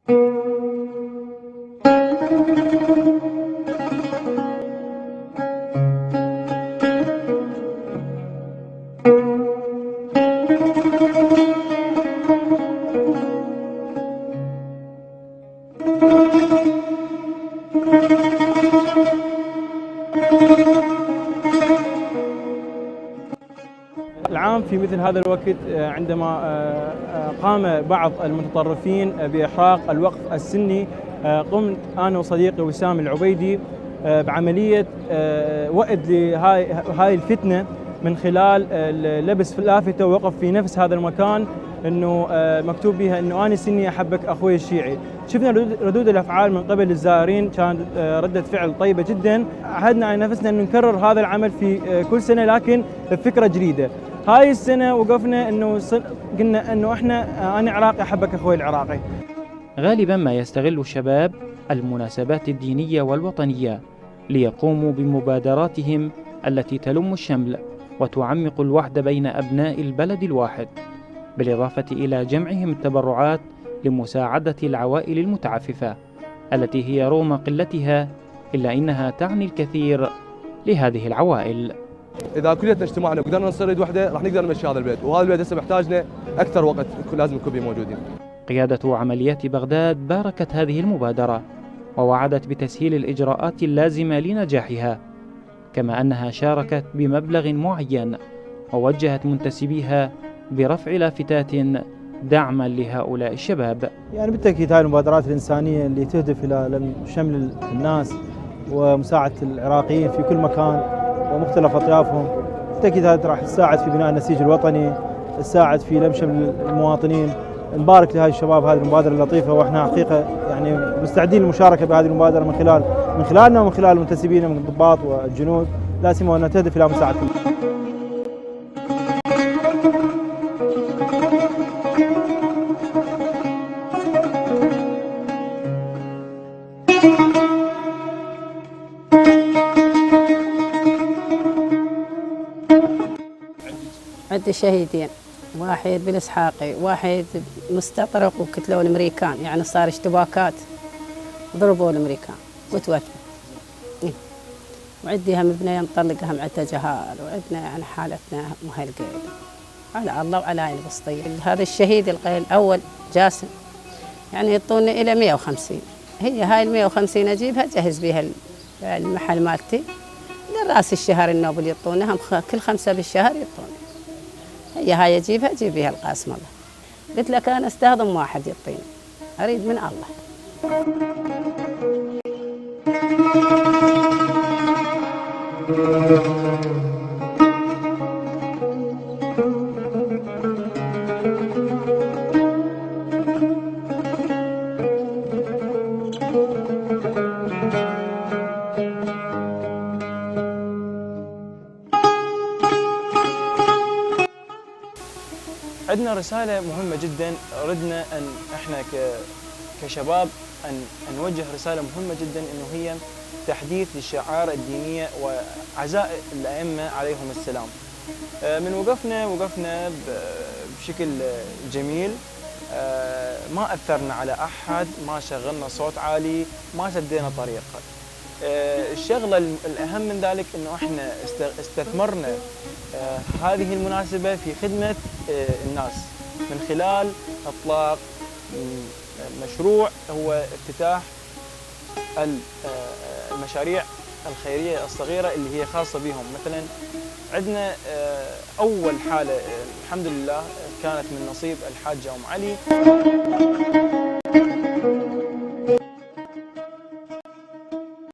العام في مثل هذا الوقت عندما قام بعض المتطرفين بإحراق الوقف السني، قمت أنا وصديقي وسام العبيدي بعملية وأد لهاي الفتنة من خلال لبس لافتة ووقف في نفس هذا المكان انه مكتوب بها انه انا سني احبك اخوي الشيعي. شفنا ردود الافعال من قبل الزائرين، كانت رده فعل طيبه جدا. عهدنا على نفسنا انه نكرر هذا العمل في كل سنه لكن بفكره جديده. هاي السنه وقفنا انه قلنا انه انا عراقي احبك اخوي العراقي. غالبا ما يستغل الشباب المناسبات الدينيه والوطنيه ليقوموا بمبادراتهم التي تلم الشمل وتعمق الوحده بين ابناء البلد الواحد، بالإضافة إلى جمعهم التبرعات لمساعدة العوائل المتعففة التي هي رغم قلتها إلا إنها تعني الكثير لهذه العوائل. إذا كلنا اجتمعنا وقدرنا نصير يد واحدة راح نقدر نمشي هذا البيت، وهذا البيت هسه محتاجنا أكثر وقت، لازم نكون موجودين. قيادة عمليات بغداد باركت هذه المبادرة ووعدت بتسهيل الإجراءات اللازمة لنجاحها، كما أنها شاركت بمبلغ معين ووجهت منتسبيها برفع لافتات دعما لهؤلاء الشباب. يعني بالتأكيد هاي المبادرات الإنسانية اللي تهدف إلى شمل الناس ومساعدة العراقيين في كل مكان ومختلف أطيافهم، بالتأكيد هذا راح تساعد في بناء النسيج الوطني، تساعد في لم شمل المواطنين. نبارك لهاي الشباب هذه المبادرة اللطيفة، واحنا حقيقة يعني مستعدين للمشاركة بهذه المبادرة من خلالنا ومن خلال منتسبينا من الضباط والجنود، لا سيما أنها تهدف إلى مساعدة. عندي شهيدين، واحد بالإسحاقي، واحد مستطرق وقتلوا الأمريكان، يعني صار اشتباكات ضربوا الأمريكان وتوفوا. وعندي هم ابني مطلقها مع جهال، وعندنا يعني حالتنا مهلقة على الله وعلى البسطية. هذا الشهيد الأول جاسم يعني يعطونا إلى 150، هي هاي ال 150 أجيبها أجهز بها المحل مالتي لرأس الشهر النوبل، يعطونا هم كل 5 بالشهر يعطونا، هي هاي أجيبها أجيب بها القاسم الله. قلت لك أنا أستخدم واحد يعطيني، أريد من الله. عندنا رسالة مهمة جدا، ردنا أن احنا كشباب أن نوجه رسالة مهمة جدا، إنه هي تحديث للشعائر الدينية وعزاء الأئمة عليهم السلام. من وقفنا بشكل جميل، ما أثرنا على أحد، ما شغلنا صوت عالي، ما سدينا طريق. الشغلة الأهم من ذلك إنه احنا استثمرنا هذه المناسبة في خدمة الناس من خلال إطلاق مشروع هو افتتاح المشاريع الخيرية الصغيرة اللي هي خاصة بهم. مثلا عندنا أول حالة الحمد لله كانت من نصيب الحاجة أم علي.